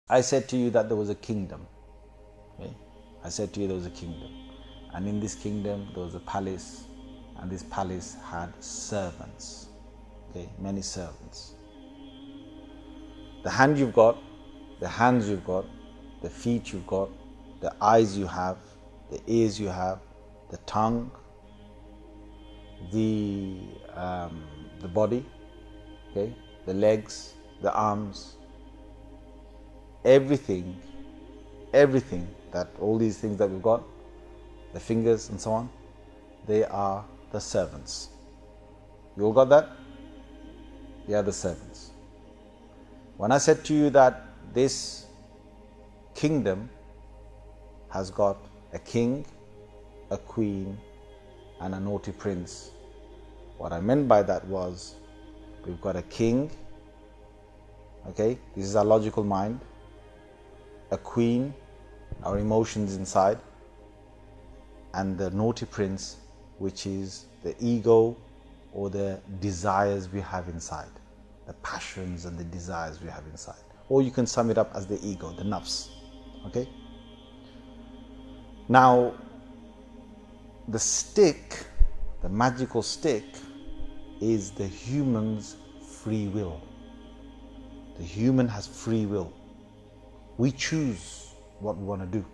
I said to you that there was a kingdom. Okay? I said to you there was a kingdom. And in this kingdom there was a palace, and this palace had servants. Okay? Many servants. The hand you've got, the hands you've got, the feet you've got, the eyes you have, the ears you have, the tongue, the body, okay, the legs, the arms, everything that all these things that we've got, the fingers and so on, they are the servants. You all got that? They are the servants. When I said to you that this kingdom has got a king, a queen, and a naughty prince, what I meant by that was we've got a king, okay, this is our logical mind, a queen, our emotions inside, and the naughty prince, which is the ego or the desires we have inside, the passions and the desires we have inside. Or you can sum it up as the ego, the nafs. Okay? Now, the stick, the magical stick, is the human's free will. The human has free will. We choose what we want to do.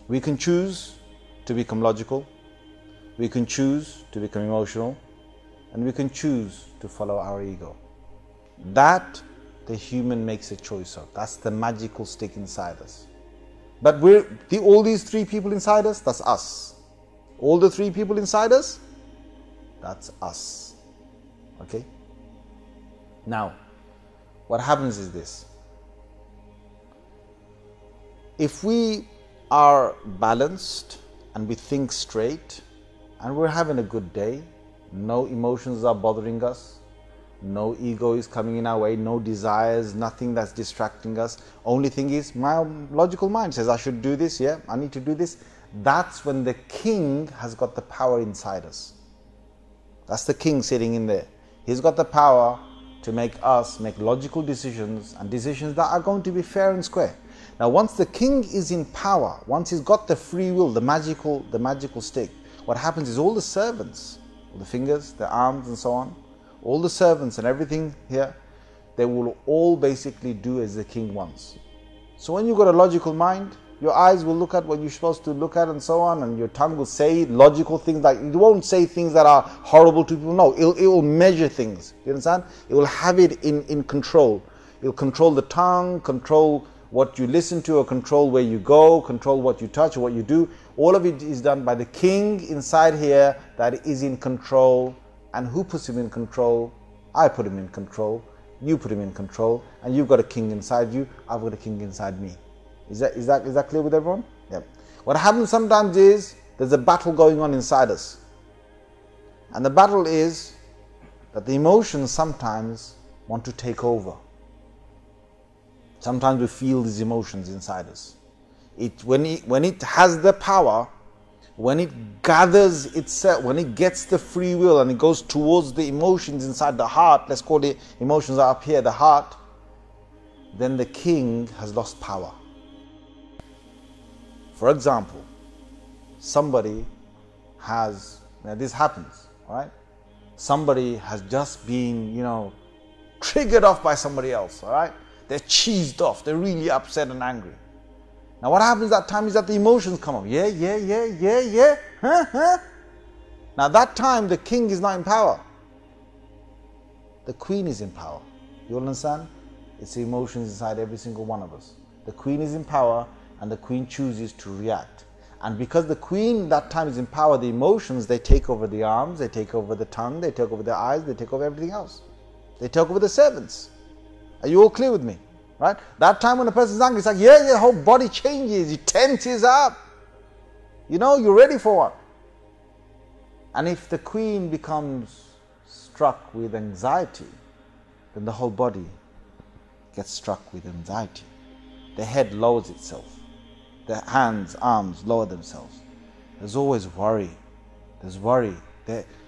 We can choose to become logical, we can choose to become emotional, and we can choose to follow our ego. That the human makes a choice of. That's the magical stick inside us. But all these three people inside us, that's us. All the three people inside us, that's us. Okay? Now, what happens is this. If we are balanced and we think straight and we're having a good day, no emotions are bothering us, no ego is coming in our way, no desires, nothing that's distracting us. Only thing is my logical mind says I should do this, yeah, I need to do this. That's when the king has got the power inside us. That's the king sitting in there. He's got the power to make us make logical decisions, and decisions that are going to be fair and square. Now once the king is in power, once he's got the free will, the magical stick, what happens is all the servants, the fingers, the arms and so on, all the servants and everything here, they will all basically do as the king wants. So when you've got a logical mind, your eyes will look at what you're supposed to look at and so on, and your tongue will say logical things. Like, it won't say things that are horrible to people. No, it will measure things. You understand? It will have it in control. It will control the tongue, control what you listen to, or control where you go, control what you touch or what you do. All of it is done by the king inside here that is in control. And who puts him in control? I put him in control. You put him in control. And you've got a king inside you. I've got a king inside me. Is that clear with everyone? Yeah. What happens sometimes is there's a battle going on inside us. And the battle is that the emotions sometimes want to take over. Sometimes we feel these emotions inside us. When it has the power, when it gathers itself, when it gets the free will and it goes towards the emotions inside the heart, let's call it emotions are up here, the heart, then the king has lost power. For example, somebody has, now this happens, all right? Somebody has just been, triggered off by somebody else, all right? They're cheesed off, they're really upset and angry. Now what happens that time is that the emotions come up. Yeah. Huh? Now that time the king is not in power. The queen is in power. You understand? It's the emotions inside every single one of us. The queen is in power, and the queen chooses to react. And because the queen that time is in power, the emotions, they take over the arms, they take over the tongue, they take over the eyes, they take over everything else. They take over the servants. Are you all clear with me? Right? That time when a person's angry, it's like, your whole body changes, you tenses up. You're ready for what? And if the queen becomes struck with anxiety, then the whole body gets struck with anxiety. The head lowers itself. The hands, arms lower themselves. There's always worry. There's worry.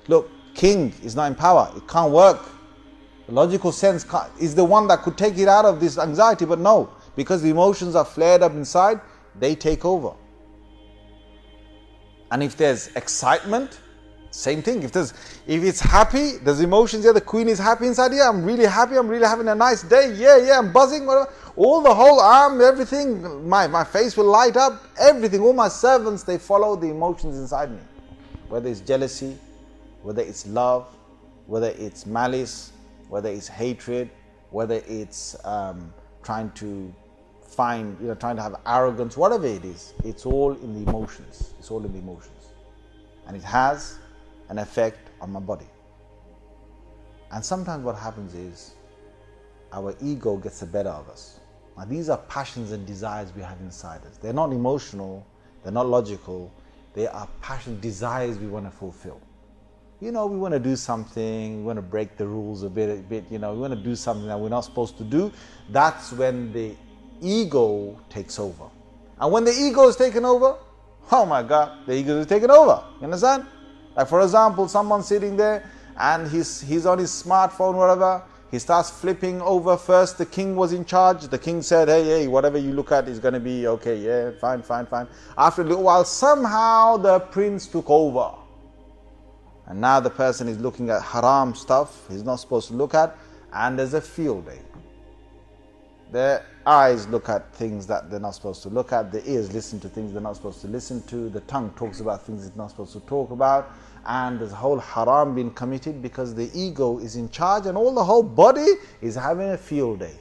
Look, king is not in power. It can't work. The logical sense is the one that could take it out of this anxiety, but no. Because the emotions are flared up inside, they take over. And if there's excitement, same thing. If it's happy, there's emotions here. The queen is happy inside here. I'm really happy. I'm really having a nice day. Yeah, I'm buzzing. Whatever. All the whole arm, everything. My face will light up. Everything. All my servants, they follow the emotions inside me. Whether it's jealousy, whether it's love, whether it's malice, whether it's hatred, whether it's trying to have arrogance, whatever it is, it's all in the emotions. It's all in the emotions. And it has an effect on my body. And sometimes what happens is our ego gets the better of us. Now these are passions and desires we have inside us. They're not emotional, they're not logical, they are passion, desires we want to fulfill. We want to do something, we want to break the rules a bit, we want to do something that we're not supposed to do. That's when the ego takes over. And when the ego is taken over, oh my God, the ego is taken over. You understand? Like for example, someone's sitting there and he's on his smartphone, whatever. He starts flipping over. First, the king was in charge. The king said, hey, whatever you look at is going to be okay. Yeah, fine. After a little while, somehow the prince took over. And now the person is looking at haram stuff he's not supposed to look at, and there's a field day. Their eyes look at things that they're not supposed to look at, the ears listen to things they're not supposed to listen to, the tongue talks about things it's not supposed to talk about, and there's a whole haram being committed because the ego is in charge and all the whole body is having a field day.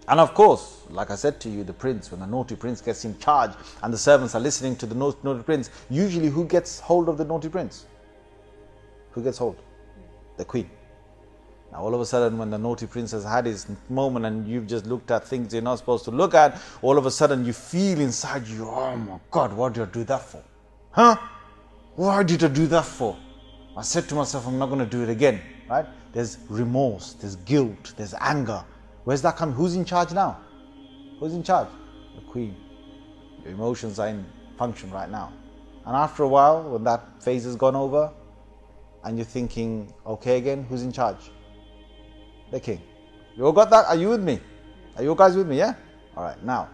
And of course, like I said to you, the prince, when the naughty prince gets in charge and the servants are listening to the naughty prince, usually who gets hold of the naughty prince? Who gets hold? The queen. Now all of a sudden when the naughty prince has had his moment and you've just looked at things you're not supposed to look at, all of a sudden you feel inside you, oh my God, what did I do that for? Huh? Why did I do that for? I said to myself, I'm not going to do it again. Right? There's remorse, there's guilt, there's anger. Where's that coming? Who's in charge now? Who's in charge? The queen. Your emotions are in function right now. And after a while, when that phase has gone over and you're thinking, okay again, who's in charge? The king. You all got that? Are you with me? Are you guys with me? Yeah? Alright, now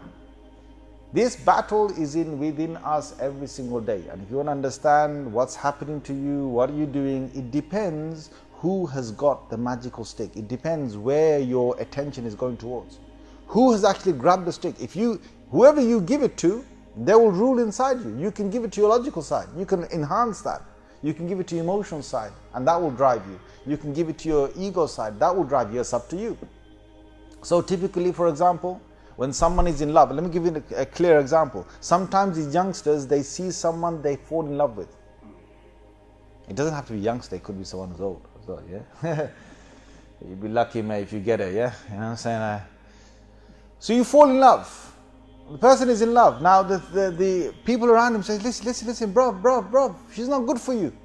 this battle is within us every single day. And if you want to understand what's happening to you, what are you doing, it depends who has got the magical stick. It depends where your attention is going towards. Who has actually grabbed the stick? Whoever you give it to, they will rule inside you. You can give it to your logical side. You can enhance that. You can give it to your emotional side, and that will drive you. You can give it to your ego side. That will drive you. It's up to you. So typically, for example, when someone is in love, let me give you a clear example. Sometimes these youngsters, they see someone they fall in love with. It doesn't have to be youngster. It could be someone who's old as well, yeah? You'd be lucky, mate, if you get it, yeah? You know what I'm saying? So you fall in love. The person is in love. Now the people around him say, listen, bro, she's not good for you.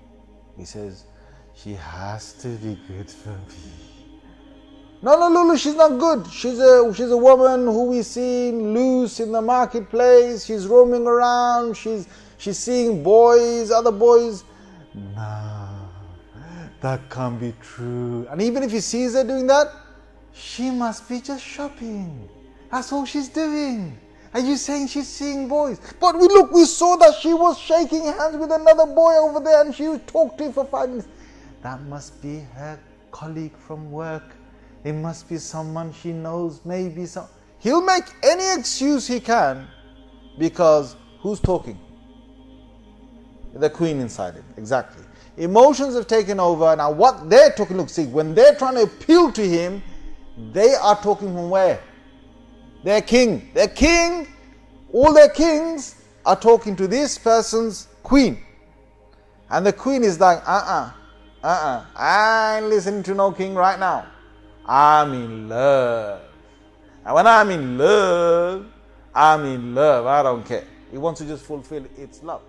He says, she has to be good for me. No, Lulu, she's not good. She's a woman who we see loose in the marketplace. She's roaming around. She's seeing boys, other boys. No, that can't be true. And even if he sees her doing that, she must be just shopping. That's all she's doing. Are you saying she's seeing boys? But we saw that she was shaking hands with another boy over there and she talked to him for 5 minutes. That must be her colleague from work. It must be someone she knows, maybe some. He'll make any excuse he can because who's talking? The queen inside it, exactly. Emotions have taken over. Now what they're talking, look, see, when they're trying to appeal to him, they are talking from where? Their king. Their king, all their kings are talking to this person's queen. And the queen is like, I ain't listening to no king right now. I'm in love. And when I'm in love, I don't care. It wants to just fulfill its love.